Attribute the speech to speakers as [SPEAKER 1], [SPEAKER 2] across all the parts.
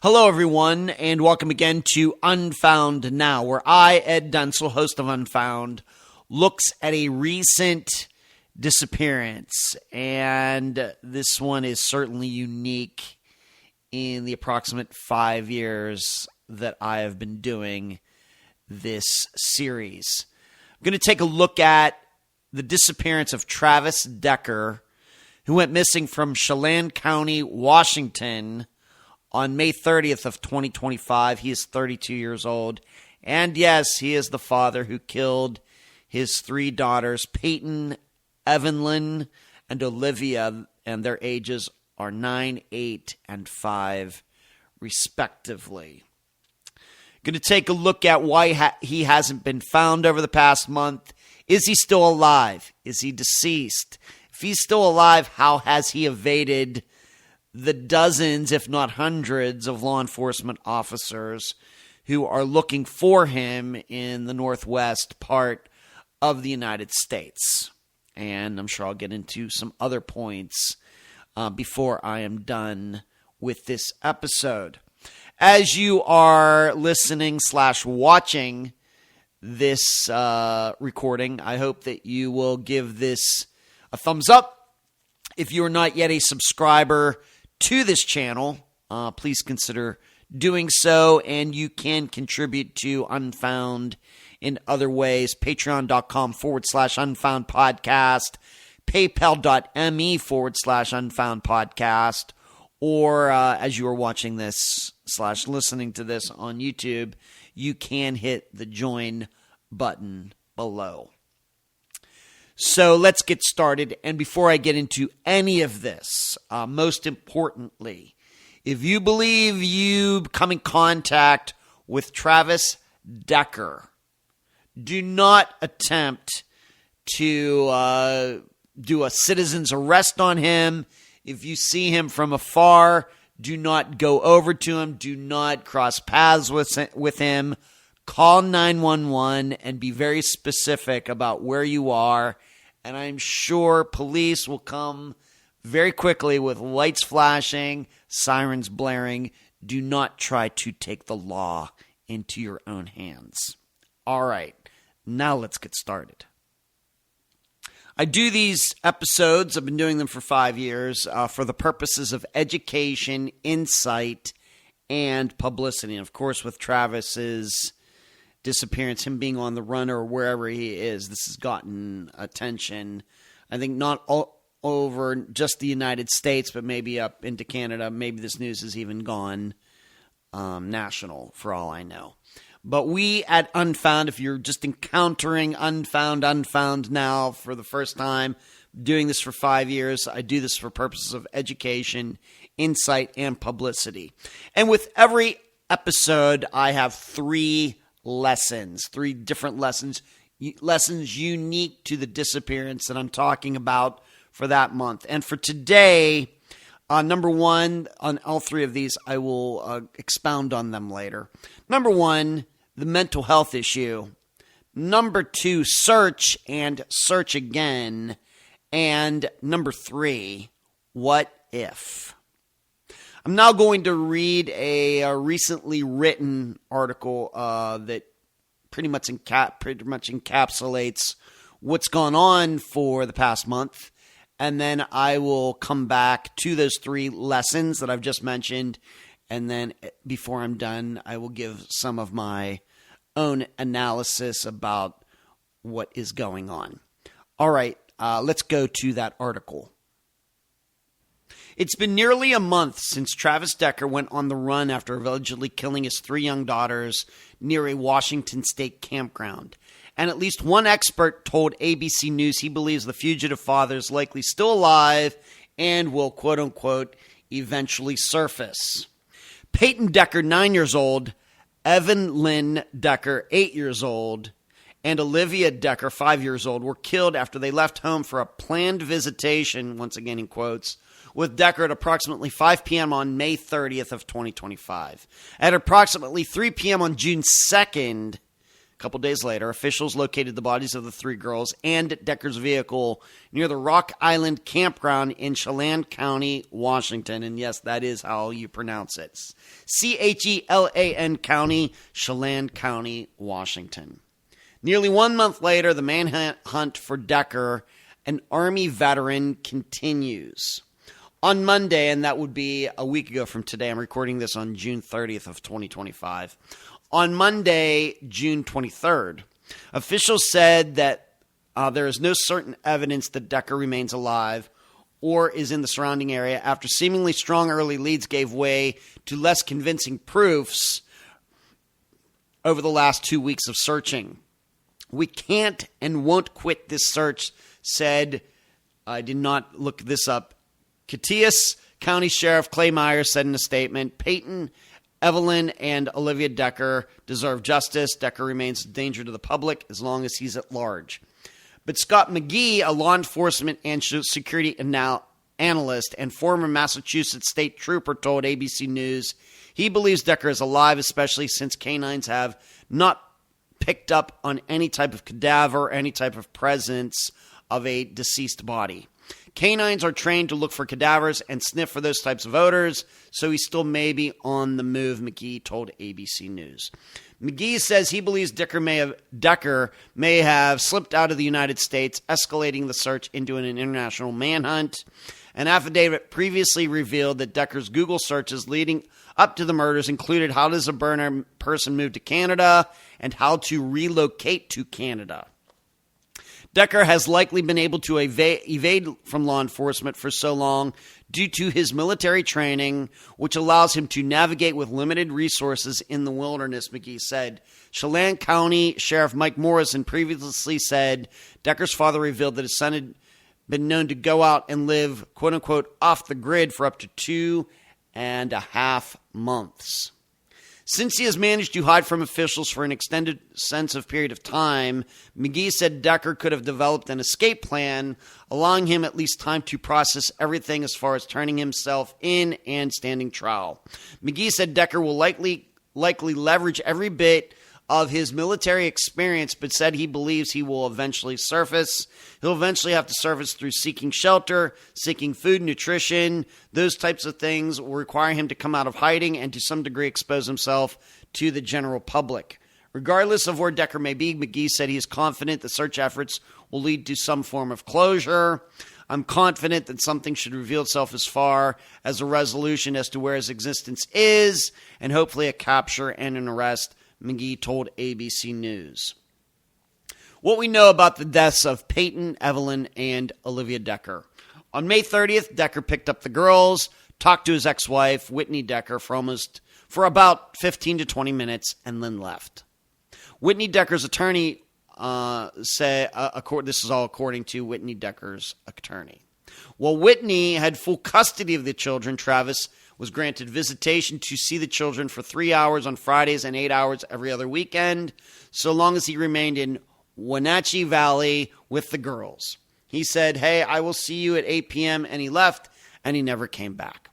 [SPEAKER 1] Hello, everyone, and welcome again to Unfound Now, where I, Ed Dunsel, host of Unfound, looks at a recent disappearance. And this one is certainly unique in the approximate 5 years that I have been doing this series. I'm going to take a look at the disappearance of Travis Decker, who went missing from Chelan County, Washington, on May 30th of 2025. He is 32 years old. And yes, he is the father who killed his three daughters, Peyton, Evelyn, and Olivia, and their ages are 9, 8, and 5, respectively. Going to take a look at why he hasn't been found over the past month. Is he still alive? Is he deceased? If he's still alive, how has he evaded the dozens, if not hundreds, of law enforcement officers who are looking for him in the northwest part of the United States? And I'm sure I'll get into some other points before I am done with this episode. As you are listening/watching this recording, I hope that you will give this a thumbs up. If you are not yet a subscriber to this channel, please consider doing so, and you can contribute to Unfound in other ways. Patreon.com/Unfound Podcast, PayPal.me/Unfound Podcast, or as you are watching this/listening to this on YouTube, you can hit the join button below. So let's get started. And before I get into any of this, most importantly, if you believe you come in contact with Travis Decker, do not attempt to do a citizen's arrest on him. If you see him from afar, do not go over to him. Do not cross paths with him. Call 911 and be very specific about where you are. And I'm sure police will come very quickly with lights flashing, sirens blaring. Do not try to take the law into your own hands. All right, now let's get started. I do these episodes, I've been doing them for 5 years, for the purposes of education, insight, and publicity. And of course, with Travis's disappearance, him being on the run or wherever he is, this has gotten attention. I think not all over just the United States, but maybe up into Canada. Maybe this news has even gone national, for all I know. But we at Unfound, if you're just encountering Unfound now for the first time, doing this for 5 years, I do this for purposes of education, insight, and publicity. And with every episode, I have three different lessons unique to the disappearance that I'm talking about for that month. And for today, number one, on all three of these, I will expound on them later. Number one, the mental health issue. Number two, search and search again. And number three, what if? I'm now going to read a recently written article that pretty much encapsulates what's gone on for the past month, and then I will come back to those three lessons that I've just mentioned, and then before I'm done, I will give some of my own analysis about what is going on. All right, let's go to that article. It's been nearly a month since Travis Decker went on the run after allegedly killing his three young daughters near a Washington state campground. And at least one expert told ABC News he believes the fugitive father is likely still alive and will, quote-unquote, eventually surface. Peyton Decker, 9 years old, Evelyn Decker, 8 years old, and Olivia Decker, 5 years old, were killed after they left home for a planned visitation, once again in quotes, with Decker at approximately 5 p.m. on May 30th of 2025. At approximately 3 p.m. on June 2nd, couple days later, officials located the bodies of the 3 girls and Decker's vehicle near the Rock Island campground in Chelan County, Washington. And yes, that is how you pronounce it. Chelan County, Chelan County, Washington. Nearly 1 month later, the manhunt for Decker, an Army veteran, continues. On Monday, and that would be a week ago from today, I'm recording this on June 30th of 2025. On Monday, June 23rd, officials said that there is no certain evidence that Decker remains alive or is in the surrounding area after seemingly strong early leads gave way to less convincing proofs over the last 2 weeks of searching. We can't and won't quit this search, said, I did not look this up, Catius County Sheriff Clay Myers said in a statement, Peyton, Evelyn, and Olivia Decker deserve justice. Decker remains a danger to the public as long as he's at large. But Scott McGee, a law enforcement and security analyst and former Massachusetts state trooper, told ABC News he believes Decker is alive, especially since canines have not picked up on any type of cadaver or any type of presence of a deceased body. Canines are trained to look for cadavers and sniff for those types of odors, so he still may be on the move, McGee told ABC News. McGee says he believes Decker may have slipped out of the United States, escalating the search into an international manhunt. An affidavit previously revealed that Decker's Google searches leading up to the murders included how does a burner person move to Canada and how to relocate to Canada. Decker has likely been able to evade from law enforcement for so long due to his military training, which allows him to navigate with limited resources in the wilderness, McGee said. Chelan County Sheriff Mike Morrison previously said Decker's father revealed that his son had been known to go out and live, quote-unquote, off the grid for up to 2.5 months. Since he has managed to hide from officials for an extended sense of period of time, McGee said Decker could have developed an escape plan, allowing him at least time to process everything as far as turning himself in and standing trial. McGee said Decker will likely leverage every bit of his military experience, but said he believes he will eventually surface. He'll eventually have to surface through seeking shelter, seeking food, nutrition. Those types of things will require him to come out of hiding and to some degree expose himself to the general public. Regardless of where Decker may be, McGee said he is confident the search efforts will lead to some form of closure. I'm confident that something should reveal itself as far as a resolution as to where his existence is, and hopefully a capture and an arrest, McGee told ABC News. What we know about the deaths of Peyton, Evelyn, and Olivia Decker. On May 30th, Decker picked up the girls, talked to his ex-wife, Whitney Decker, for about 15 to 20 minutes, and then left. Whitney Decker's attorney said, this is all according to Whitney Decker's attorney. While Whitney had full custody of the children, Travis was granted visitation to see the children for 3 hours on Fridays and 8 hours every other weekend, so long as he remained in Wenatchee Valley with the girls. He said, hey, I will see you at 8 p.m., and he left, and he never came back.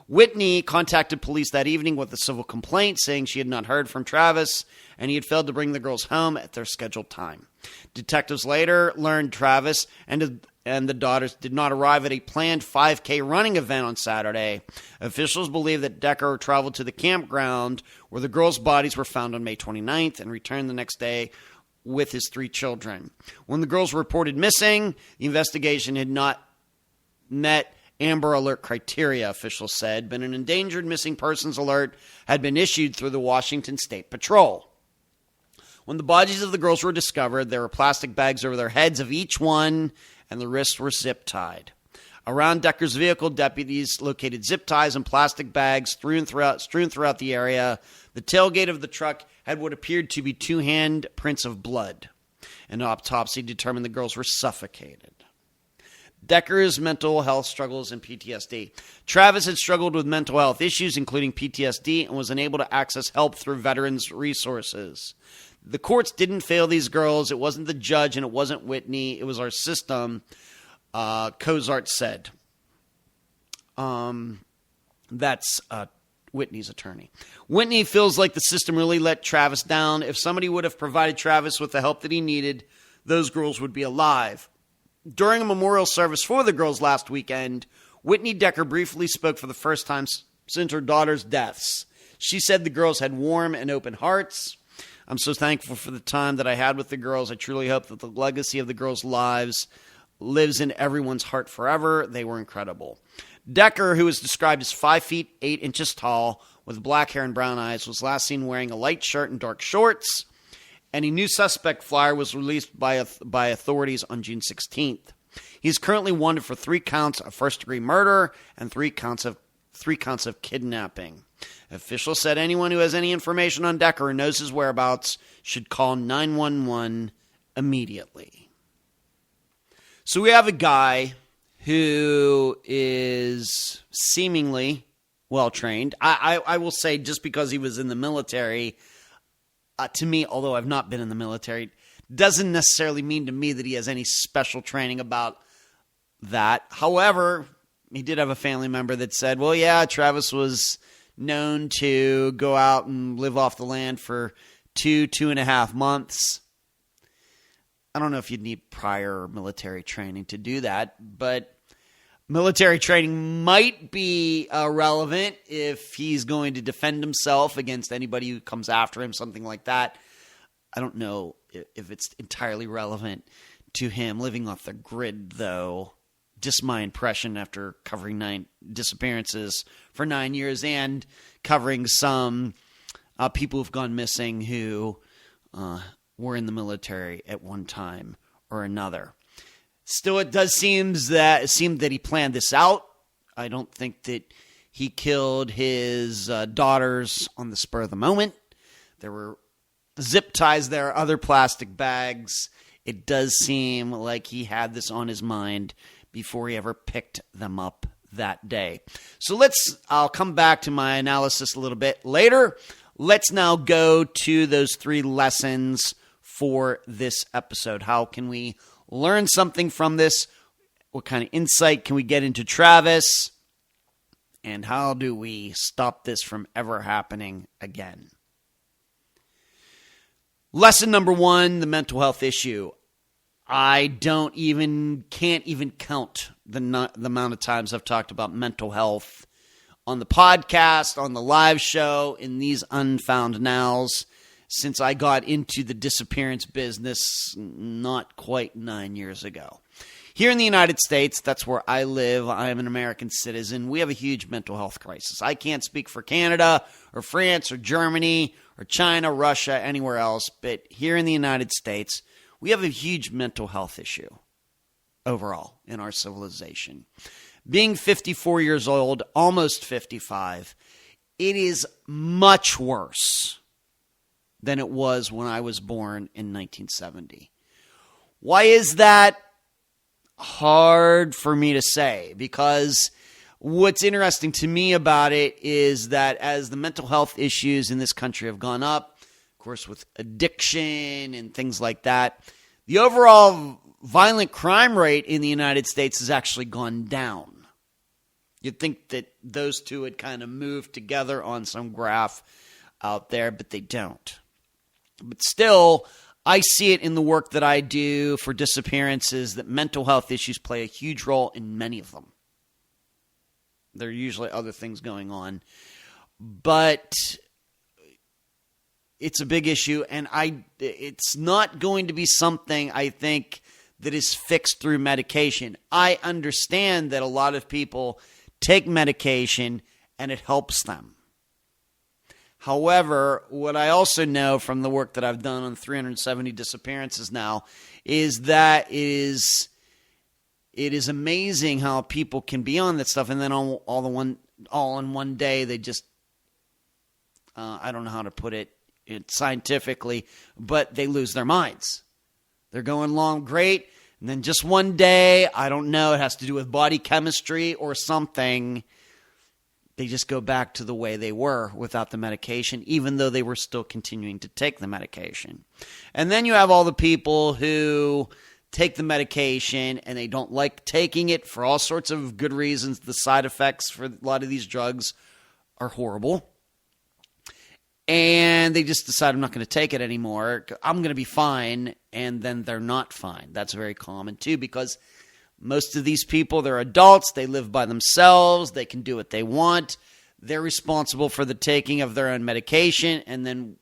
[SPEAKER 1] Whitney contacted police that evening with a civil complaint saying she had not heard from Travis, and he had failed to bring the girls home at their scheduled time. Detectives later learned Travis and the daughters did not arrive at a planned 5K running event on Saturday. Officials believe that Decker traveled to the campground where the girls' bodies were found on May 29th and returned the next day with his 3 children. When the girls were reported missing, the investigation had not met Amber Alert criteria, officials said, but an endangered missing persons alert had been issued through the Washington State Patrol. When the bodies of the girls were discovered, there were plastic bags over their heads of each one, and the wrists were zip-tied. Around Decker's vehicle, deputies located zip ties and plastic bags strewn throughout the area. The tailgate of the truck had what appeared to be 2 handprints of blood. An autopsy determined the girls were suffocated. Decker's mental health struggles and PTSD. Travis had struggled with mental health issues, including PTSD, and was unable to access help through veterans' resources. The courts didn't fail these girls. It wasn't the judge and it wasn't Whitney. It was our system, Cozart said. That's Whitney's attorney. Whitney feels like the system really let Travis down. If somebody would have provided Travis with the help that he needed, those girls would be alive. During a memorial service for the girls last weekend, Whitney Decker briefly spoke for the first time since her daughter's deaths. She said the girls had warm and open hearts. I'm so thankful for the time that I had with the girls. I truly hope that the legacy of the girls' lives lives in everyone's heart forever. They were incredible. Decker, who is described as 5 feet 8 inches tall with black hair and brown eyes, was last seen wearing a light shirt and dark shorts. And a new suspect flyer was released by authorities on June 16th. He's currently wanted for 3 counts of first-degree murder and 3 counts of kidnapping. Officials said anyone who has any information on Decker or knows his whereabouts should call 911 immediately. So we have a guy who is seemingly well-trained. I will say, just because he was in the military, to me, although I've not been in the military, doesn't necessarily mean to me that he has any special training about that. However, he did have a family member that said, well, yeah, Travis was known to go out and live off the land for 2.5 months. I don't know if you'd need prior military training to do that, but military training might be relevant if he's going to defend himself against anybody who comes after him, something like that. I don't know if it's entirely relevant to him living off the grid, though. Just my impression after covering 9 disappearances for 9 years and covering some people who've gone missing who were in the military at one time or another. Still, it does seem that he planned this out. I don't think that he killed his daughters on the spur of the moment. There were zip ties there, other plastic bags. It does seem like he had this on his mind before he ever picked them up that day. So I'll come back to my analysis a little bit later. Let's now go to those 3 lessons for this episode. How can we learn something from this? What kind of insight can we get into Travis? And how do we stop this from ever happening again? Lesson number 1, the mental health issue. I can't even count the amount of times I've talked about mental health on the podcast, on the live show, in these Unfound Nows since I got into the disappearance business not quite 9 years ago. Here in the United States, that's where I live. I am an American citizen. We have a huge mental health crisis. I can't speak for Canada or France or Germany or China, Russia, anywhere else, but here in the United States, we have a huge mental health issue overall in our civilization. Being 54 years old, almost 55, it is much worse than it was when I was born in 1970. Why is that? Hard for me to say, because what's interesting to me about it is that as the mental health issues in this country have gone up, of course, with addiction and things like that, the overall violent crime rate in the United States has actually gone down. You'd think that those two had kind of moved together on some graph out there, but they don't. But still, I see it in the work that I do for disappearances that mental health issues play a huge role in many of them. There are usually other things going on, but it's a big issue, and it's not going to be something, I think, that is fixed through medication. I understand that a lot of people take medication and it helps them. However, what I also know from the work that I've done on 370 disappearances now is that it is amazing how people can be on that stuff, and then all in one day they just I don't know how to put it scientifically, but they lose their minds. They're going along great, and then just one day, I don't know, it has to do with body chemistry or something, they just go back to the way they were without the medication, even though they were still continuing to take the medication. And then you have all the people who take the medication and they don't like taking it for all sorts of good reasons. The side effects for a lot of these drugs are horrible. And they just decide, I'm not going to take it anymore. I'm going to be fine. And then they're not fine. That's very common too, because most of these people, they're adults. They live by themselves. They can do what they want. They're responsible for the taking of their own medication. And then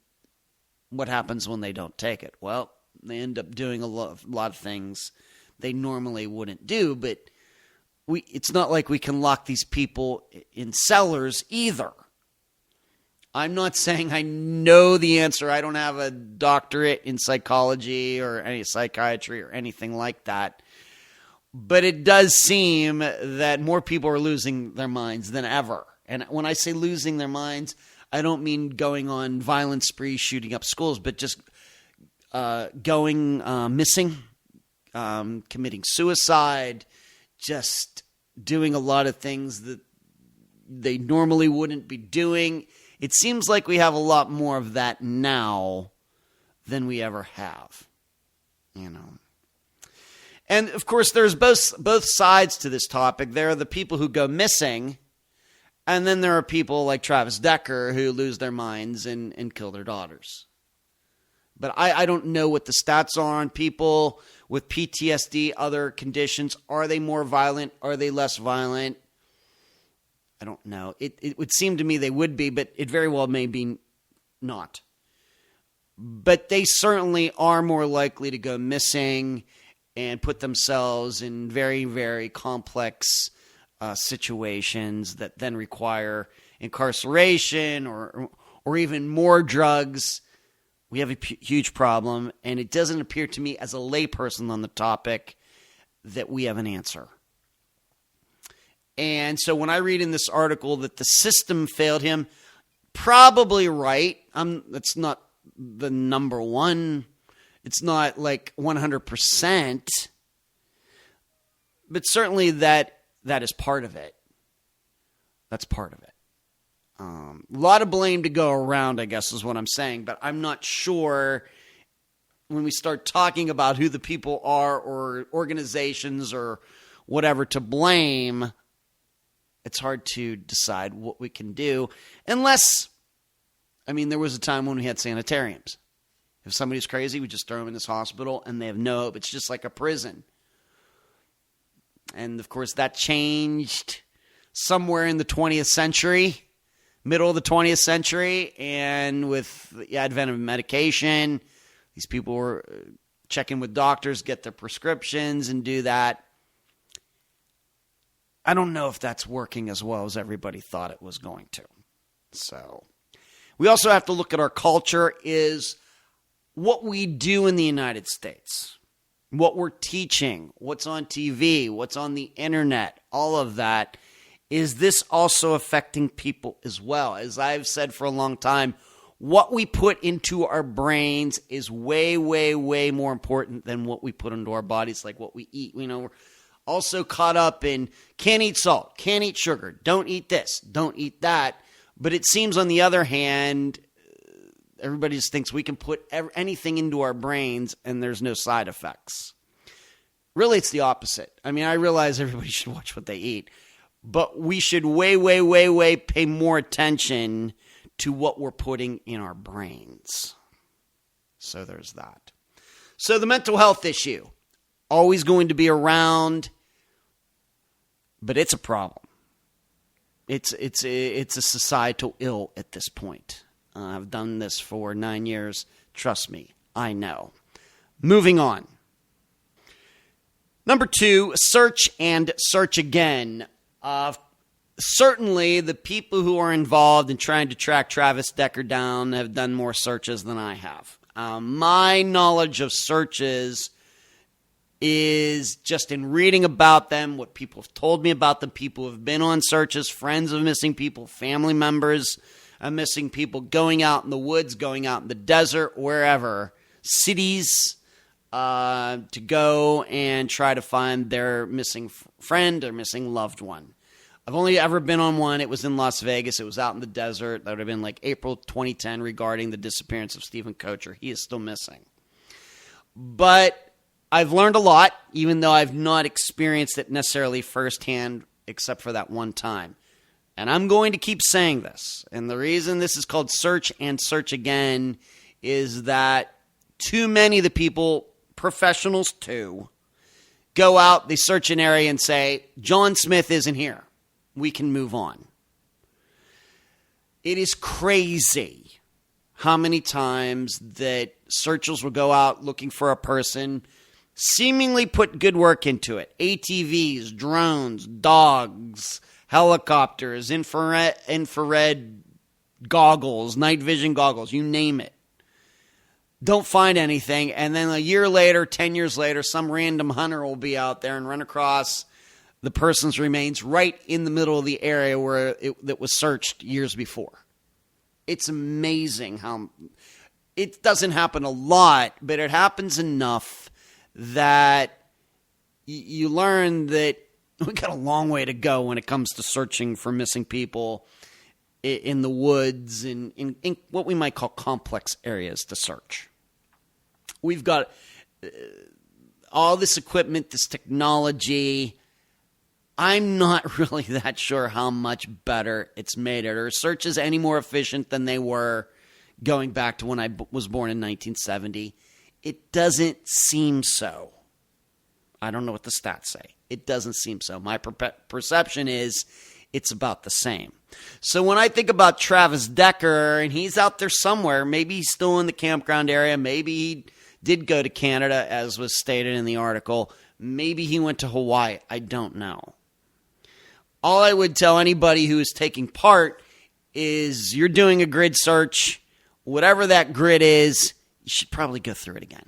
[SPEAKER 1] what happens when they don't take it? Well, they end up doing a lot of things they normally wouldn't do. But it's not like we can lock these people in cellars either. I'm not saying I know the answer. I don't have a doctorate in psychology or any psychiatry or anything like that. But it does seem that more people are losing their minds than ever. And when I say losing their minds, I don't mean going on violent sprees, shooting up schools, but just going missing, committing suicide, just doing a lot of things that they normally wouldn't be doing. It seems like we have a lot more of that now than we ever have, you know. And, of course, there's both sides to this topic. There are the people who go missing, and then there are people like Travis Decker who lose their minds and kill their daughters. But I don't know what the stats are on people with PTSD, other conditions. Are they more violent? Are they less violent? I don't know. It would seem to me they would be, but it very well may be not. But they certainly are more likely to go missing and put themselves in very, very complex situations that then require incarceration or even more drugs. We have a huge problem, and it doesn't appear to me as a layperson on the topic that we have an answer. And so when I read in this article that the system failed him, probably right. That's not the number one. It's not like 100%. But certainly that is part of it. That's part of it. A lot of blame to go around, I guess, is what I'm saying. But I'm not sure when we start talking about who the people are or organizations or whatever to blame, it's hard to decide what we can do unless, there was a time when we had sanitariums. If somebody's crazy, we just throw them in this hospital and they have no hope. It's just like a prison. And, of course, that changed somewhere in the 20th century, middle of the 20th century. And with the advent of medication, these people were checking with doctors, get their prescriptions and do that. I don't know if that's working as well as everybody thought it was going to. So we also have to look at our culture is what we do in the United States, what we're teaching, what's on TV, what's on the internet, all of that. Is this also affecting people as well? As I've said for a long time, what we put into our brains is way, way, way more important than what we put into our bodies, like what we eat. We're also caught up in can't eat salt, can't eat sugar, don't eat this, don't eat that. But it seems on the other hand, everybody just thinks we can put anything into our brains and there's no side effects. Really, it's the opposite. I realize everybody should watch what they eat, but we should way, way, way, way pay more attention to what we're putting in our brains. So there's that. So the mental health issue, always going to be around, but it's a problem. It's a societal ill at this point. I've done this for 9 years. Trust me, I know. Moving on. Number 2, search and search again. Certainly, the people who are involved in trying to track Travis Decker down have done more searches than I have. My knowledge of searches is just in reading about them, what people have told me about them, people who have been on searches, friends of missing people, family members of missing people, going out in the woods, going out in the desert, wherever, cities, to go and try to find their missing friend or missing loved one. I've only ever been on one. It was in Las Vegas. It was out in the desert. That would have been like April 2010 regarding the disappearance of Stephen Kocher. He is still missing. But I've learned a lot, even though I've not experienced it necessarily firsthand, except for that one time. and I'm going to keep saying this, and the reason this is called search and search again is that too many of the people, professionals too, go out, they search an area and say, John Smith isn't here. We can move on. It is crazy how many times that searchers will go out looking for a person, seemingly put good work into it. ATVs, drones, dogs, helicopters, infrared goggles, night vision goggles, you name it. Don't find anything, and then a year later, 10 years later, some random hunter will be out there and run across the person's remains right in the middle of the area where that was searched years before. It's amazing how it doesn't happen a lot, but it happens enough that you learn that we got a long way to go when it comes to searching for missing people in the woods and in what we might call complex areas to search. We've got all this equipment, this technology. I'm not really that sure how much better it's made it, or searches any more efficient than they were going back to when I was born in 1970. It doesn't seem so. I don't know what the stats say. It doesn't seem so. My perception is it's about the same. So when I think about Travis Decker, and he's out there somewhere, maybe he's still in the campground area, maybe he did go to Canada, as was stated in the article, maybe he went to Hawaii, I don't know. All I would tell anybody who is taking part is you're doing a grid search, whatever that grid is, you should probably go through it again.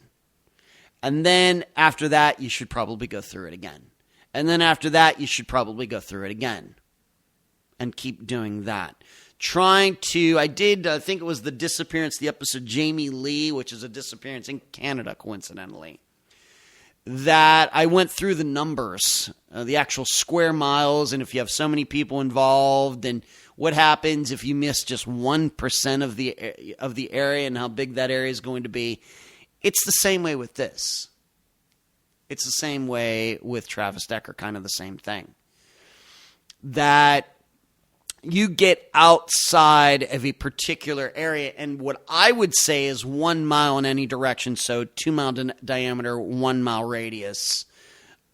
[SPEAKER 1] And then after that, you should probably go through it again. And then after that, you should probably go through it again. And keep doing that. I think it was the disappearance, the episode Jamie Lee, which is a disappearance in Canada, coincidentally, that I went through the numbers, the actual square miles, and if you have so many people involved, and what happens if you miss just 1% of the area and how big that area is going to be. It's the same way with this. It's the same way with Travis Decker, kind of the same thing. That you get outside of a particular area, and what I would say is 1 mile in any direction, so 2 mile diameter, 1 mile radius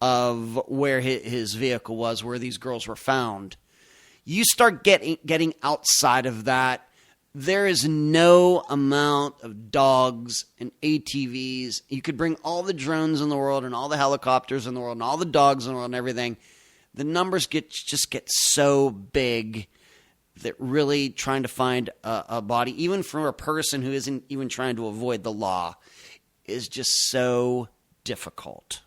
[SPEAKER 1] of where his vehicle was, where these girls were found. You start getting outside of that, there is no amount of dogs and ATVs. You could bring all the drones in the world and all the helicopters in the world and all the dogs in the world and everything. The numbers just get so big that really trying to find a body, even for a person who isn't even trying to avoid the law, is just so difficult.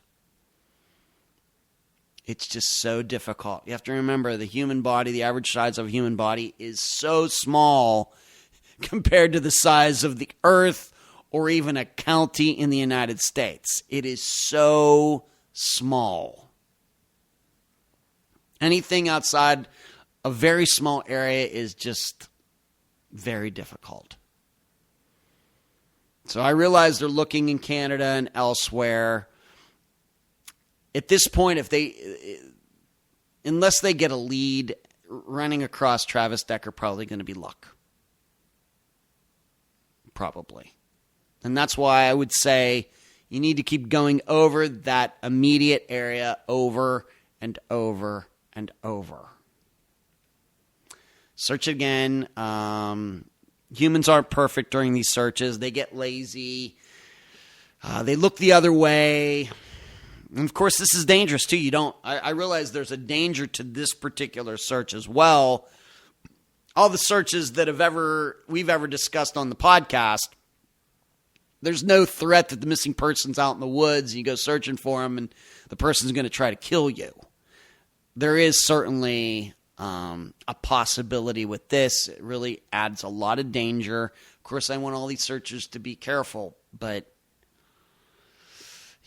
[SPEAKER 1] It's just so difficult. You have to remember the human body, the average size of a human body is so small compared to the size of the earth or even a county in the United States. It is so small. Anything outside a very small area is just very difficult. So I realize they're looking in Canada and elsewhere. At this point, unless they get a lead, running across Travis Decker probably going to be luck. Probably. And that's why I would say you need to keep going over that immediate area over and over and over. Search again. Humans aren't perfect during these searches. They get lazy. They look the other way. And of course, this is dangerous too. I realize there's a danger to this particular search as well. All the searches that we've ever discussed on the podcast, there's no threat that the missing person's out in the woods and you go searching for him and the person's going to try to kill you. There is certainly a possibility with this. It really adds a lot of danger. Of course, I want all these searchers to be careful, but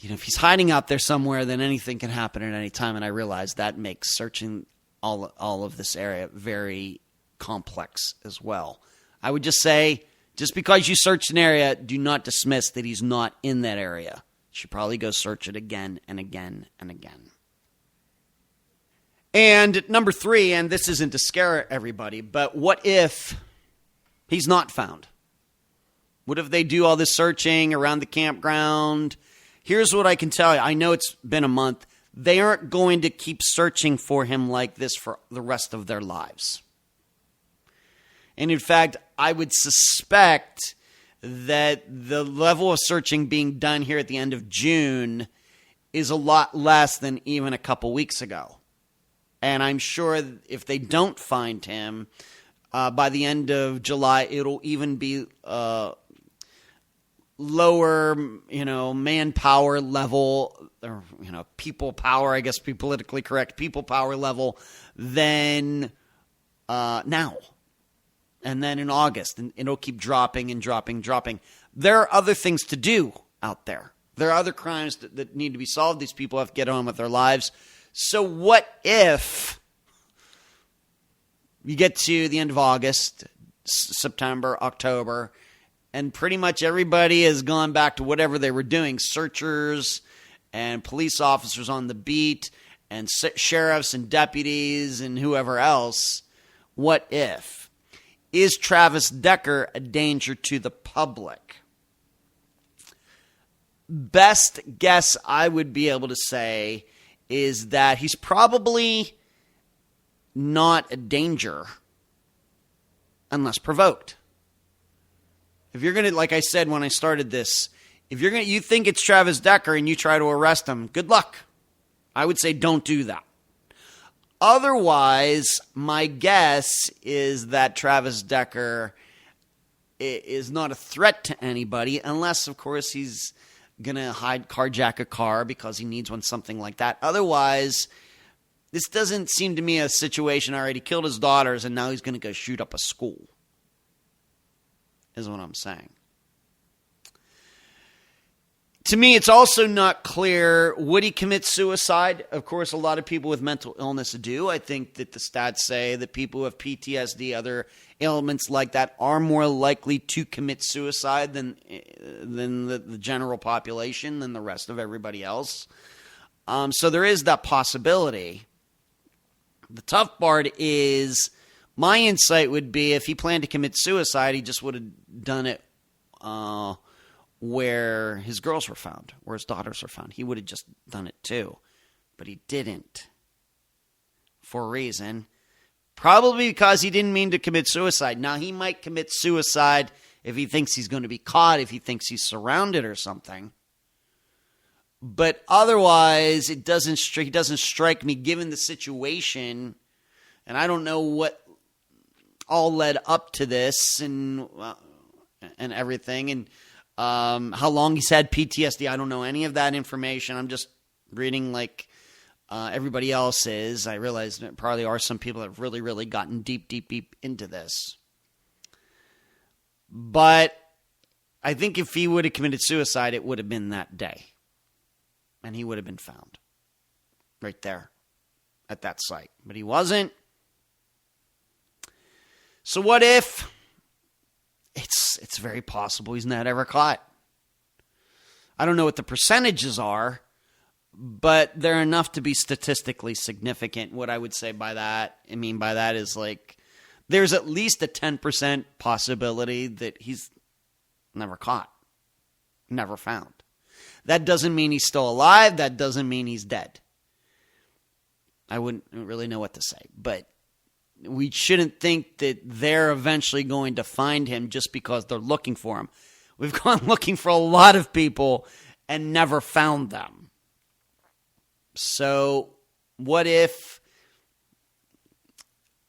[SPEAKER 1] if he's hiding out there somewhere, then anything can happen at any time, and I realize that makes searching all of this area very complex as well. I would just say, just because you search an area, do not dismiss that he's not in that area. You should probably go search it again and again and again. And number 3, and this isn't to scare everybody, but what if he's not found? What if they do all this searching around the campground? Here's what I can tell you. I know it's been a month. They aren't going to keep searching for him like this for the rest of their lives. And in fact, I would suspect that the level of searching being done here at the end of June is a lot less than even a couple weeks ago. And I'm sure if they don't find him, by the end of July, it'll even be lower, manpower level, or, people power, I guess, be politically correct, people power level than now. And then in August, and it'll keep dropping and dropping. There are other things to do out there. There are other crimes that need to be solved. These people have to get on with their lives. So what if you get to the end of August, September, October, and pretty much everybody has gone back to whatever they were doing, searchers and police officers on the beat and sheriffs and deputies and whoever else? What if? Is Travis Decker a danger to the public? Best guess I would be able to say is that he's probably not a danger unless provoked. If you're going to, like I said when I started this, if you think it's Travis Decker and you try to arrest him, good luck. I would say don't do that. Otherwise, my guess is that Travis Decker is not a threat to anybody unless, of course, he's going to carjack a car because he needs one, something like that. Otherwise, this doesn't seem to me a situation. Already killed his daughters and now he's going to go shoot up a school, is what I'm saying. To me, it's also not clear, would he commit suicide? Of course, a lot of people with mental illness do. I think that the stats say that people who have PTSD, other ailments like that, are more likely to commit suicide than the general population, than the rest of everybody else. So there is that possibility. The tough part is, my insight would be if he planned to commit suicide, he just would have done it where his girls were found, where his daughters were found. He would have just done it too. But he didn't. For a reason. Probably because he didn't mean to commit suicide. Now, he might commit suicide if he thinks he's going to be caught, if he thinks he's surrounded or something. But otherwise, he doesn't strike me, given the situation, and I don't know what all led up to this and everything, and how long he's had PTSD. I don't know any of that information. I'm just reading like everybody else is. I realize there probably are some people that have really, really gotten deep into this. But I think if he would have committed suicide, it would have been that day. And he would have been found right there at that site. But he wasn't. So what if it's very possible he's not ever caught? I don't know what the percentages are, but they're enough to be statistically significant. What I would say by that, is like there's at least a 10% possibility that he's never caught, never found. That doesn't mean he's still alive. That doesn't mean he's dead. I wouldn't really know what to say, but we shouldn't think that they're eventually going to find him just because they're looking for him. We've gone looking for a lot of people and never found them. So what if...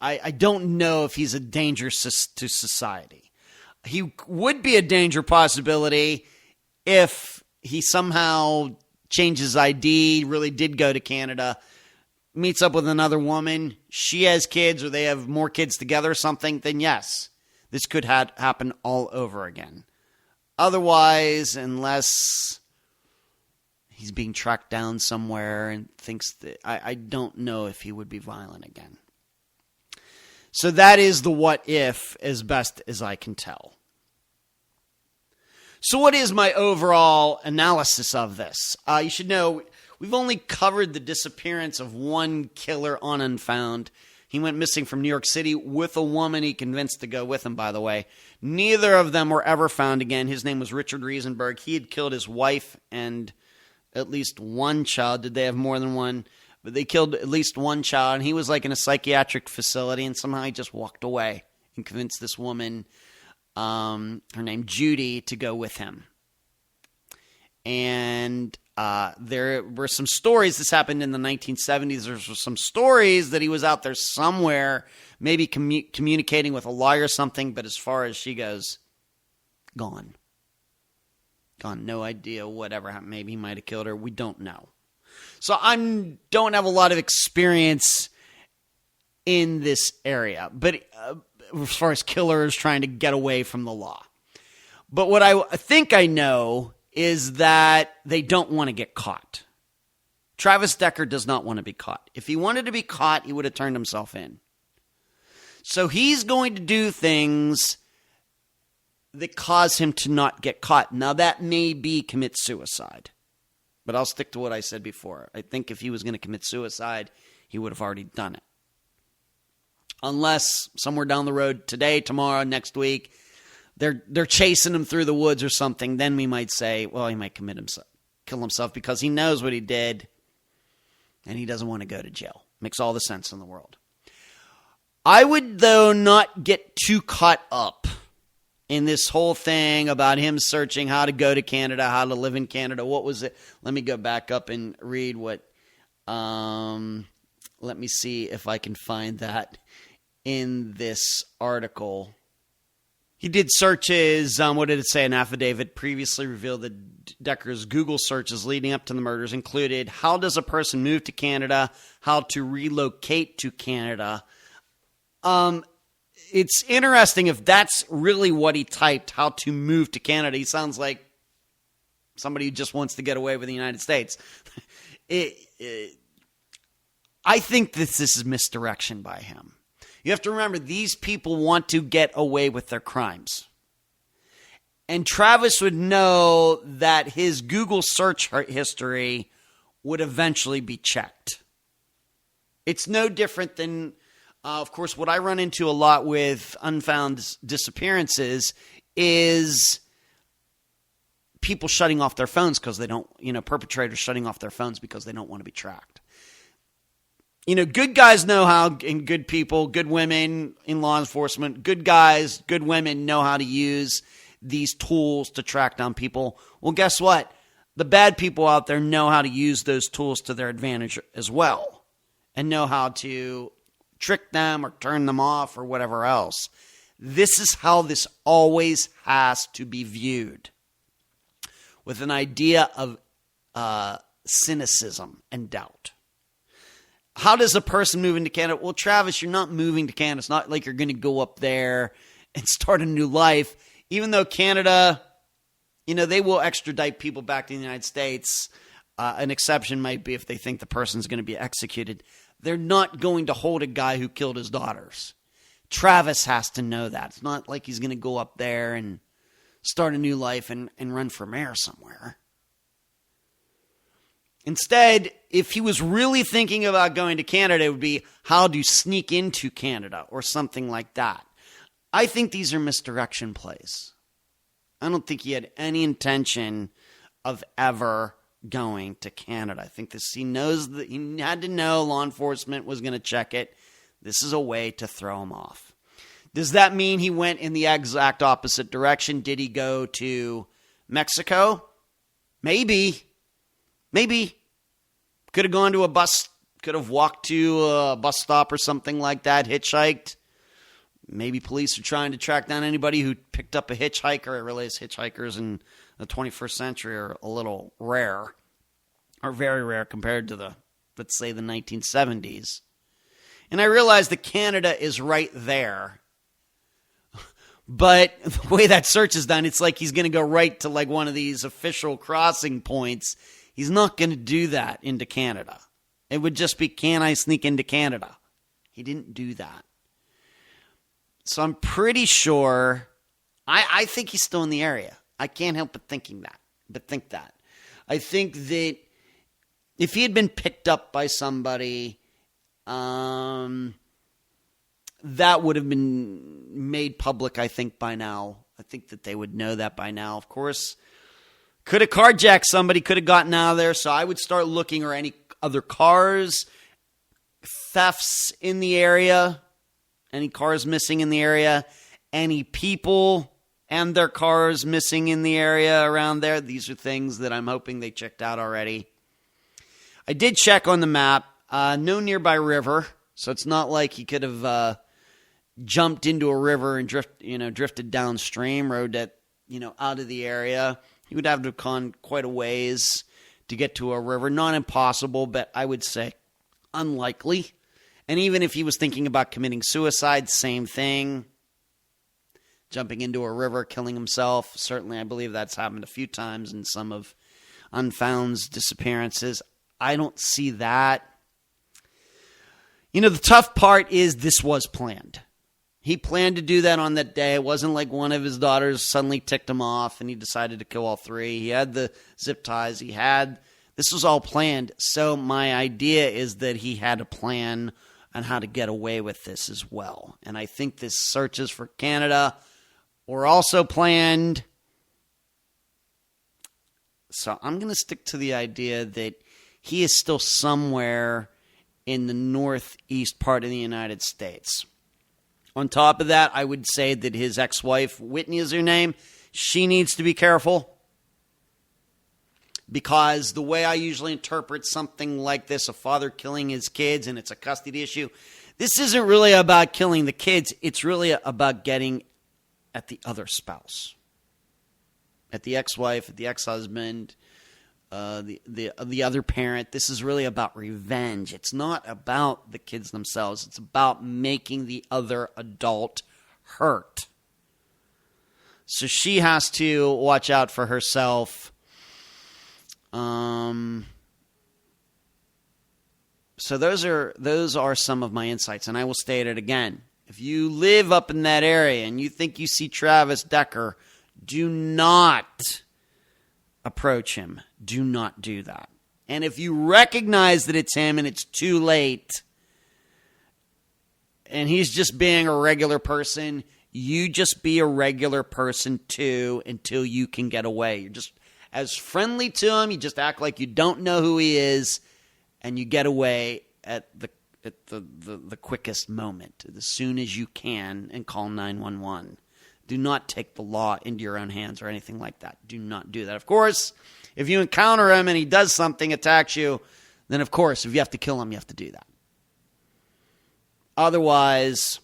[SPEAKER 1] I don't know if he's a danger to society. He would be a danger possibility if he somehow changes ID, really did go to Canada, meets up with another woman, she has kids or they have more kids together or something, then yes, this could happen all over again. Otherwise, unless he's being tracked down somewhere and thinks that, I don't know if he would be violent again. So that is the what if as best as I can tell. So what is my overall analysis of this? You should know We've only covered the disappearance of one killer on Unfound. He went missing from New York City with a woman he convinced to go with him, by the way. Neither of them were ever found again. His name was Richard Riesenberg. He had killed his wife and at least one child. Did they have more than one? But they killed at least one child, and he was like in a psychiatric facility, and somehow he just walked away and convinced this woman, her name Judy, to go with him. And there were some stories, this happened in the 1970s, there were some stories that he was out there somewhere, maybe communicating with a lawyer or something, but as far as she goes, gone. Gone, no idea whatever happened. Maybe he might have killed her, we don't know. So I don't have a lot of experience in this area, but as far as killers trying to get away from the law. But what I think I know is that they don't want to get caught. Travis Decker does not want to be caught. If he wanted to be caught, he would have turned himself in. So he's going to do things that cause him to not get caught. Now that may be commit suicide. But I'll stick to what I said before. I think if he was going to commit suicide, he would have already done it. Unless somewhere down the road today, tomorrow, next week, they're chasing him through the woods or something, then we might say, well, he might kill himself because he knows what he did and he doesn't want to go to jail. Makes all the sense in the world. I would, though, not get too caught up in this whole thing about him searching how to go to Canada, how to live in Canada. What was it? Let me go back up and read what, let me see if I can find that in this article. He did searches, what did it say? An affidavit previously revealed that Decker's Google searches leading up to the murders included how does a person move to Canada, how to relocate to Canada. It's interesting if that's really what he typed, how to move to Canada. He sounds like somebody who just wants to get away with the United States. I think this is misdirection by him. You have to remember, these people want to get away with their crimes. And Travis would know that his Google search history would eventually be checked. It's no different than, of course, what I run into a lot with Unfound disappearances is people shutting off their phones because they don't, perpetrators shutting off their phones because they don't want to be tracked. Good guys know how, and good people, good women in law enforcement, good guys, good women know how to use these tools to track down people. Well, guess what? The bad people out there know how to use those tools to their advantage as well and know how to trick them or turn them off or whatever else. This is how this always has to be viewed, with an idea of cynicism and doubt. How does a person move into Canada? Well, Travis, you're not moving to Canada. It's not like you're going to go up there and start a new life. Even though Canada, they will extradite people back to the United States. An exception might be if they think the person's going to be executed. They're not going to hold a guy who killed his daughters. Travis has to know that. It's not like he's going to go up there and start a new life and run for mayor somewhere. Instead, if he was really thinking about going to Canada, it would be how to sneak into Canada or something like that. I think these are misdirection plays. I don't think he had any intention of ever going to Canada. I think he knows that he had to know law enforcement was going to check it. This is a way to throw him off. Does that mean he went in the exact opposite direction? Did he go to Mexico? Maybe. Could have gone to a bus, could have walked to a bus stop or something like that, hitchhiked. Maybe police are trying to track down anybody who picked up a hitchhiker. I realize hitchhikers in the 21st century are a little rare, or very rare compared to let's say the 1970s. And I realize that Canada is right there. But the way that search is done, it's like he's going to go right to like one of these official crossing points. He's not going to do that into Canada. It would just be, can I sneak into Canada? He didn't do that. So I'm pretty sure, I think he's still in the area. I can't help but think that. I think that if he had been picked up by somebody, that would have been made public, I think, by now. I think that they would know that by now. Of course, could have carjacked somebody, could have gotten out of there. So I would start looking, or any other cars, thefts in the area, any cars missing in the area, any people and their cars missing in the area around there. These are things that I'm hoping they checked out already. I did check on the map. No nearby river, so it's not like he could have jumped into a river and drifted downstream, rode that, out of the area. He would have to have gone quite a ways to get to a river. Not impossible, but I would say unlikely. And even if he was thinking about committing suicide, same thing. Jumping into a river, killing himself. Certainly, I believe that's happened a few times in some of Unfound's disappearances. I don't see that. The tough part is this was planned. He planned to do that on that day. It wasn't like one of his daughters suddenly ticked him off and he decided to kill all three. He had the zip ties. This was all planned. So my idea is that he had a plan on how to get away with this as well. And I think this searches for Canada were also planned. So I'm going to stick to the idea that he is still somewhere in the northeast part of the United States. On top of that, I would say that his ex-wife, Whitney is her name, she needs to be careful. Because the way I usually interpret something like this, a father killing his kids, and it's a custody issue, this isn't really about killing the kids. It's really about getting at the other spouse. At the ex-wife, at the ex-husband, the other parent. This is really about revenge. It's not about the kids themselves. It's about making the other adult hurt. So she has to watch out for herself. So those are some of my insights, and I will state it again. If you live up in that area and you think you see Travis Decker, do not approach him. Do not do that. And if you recognize that it's him and it's too late and he's just being a regular person, you just be a regular person too until you can get away. You're just as friendly to him. You just act like you don't know who he is and you get away at the quickest moment, as soon as you can, and call 911. Do not take the law into your own hands or anything like that. Do not do that. Of course, if you encounter him and he does something, attacks you, then of course, if you have to kill him, you have to do that. Otherwise,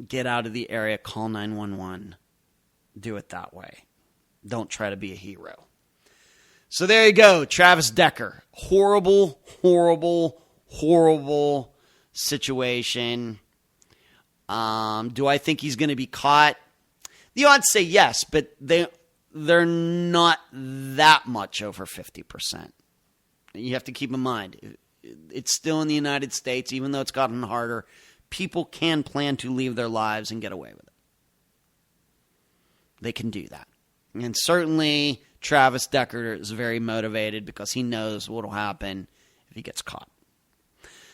[SPEAKER 1] get out of the area, call 911. Do it that way. Don't try to be a hero. So there you go, Travis Decker. Horrible, horrible, horrible situation. Do I think he's going to be caught? The odds say yes, but they're not that much over 50%. You have to keep in mind, it's still in the United States, even though it's gotten harder. People can plan to leave their lives and get away with it. They can do that. And certainly Travis Decker is very motivated because he knows what will happen if he gets caught.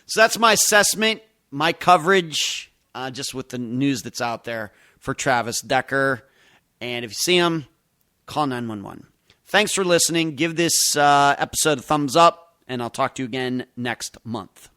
[SPEAKER 1] So that's my assessment, my coverage, just with the news that's out there for Travis Decker. And if you see him, call 911. Thanks for listening. Give this episode a thumbs up, and I'll talk to you again next month.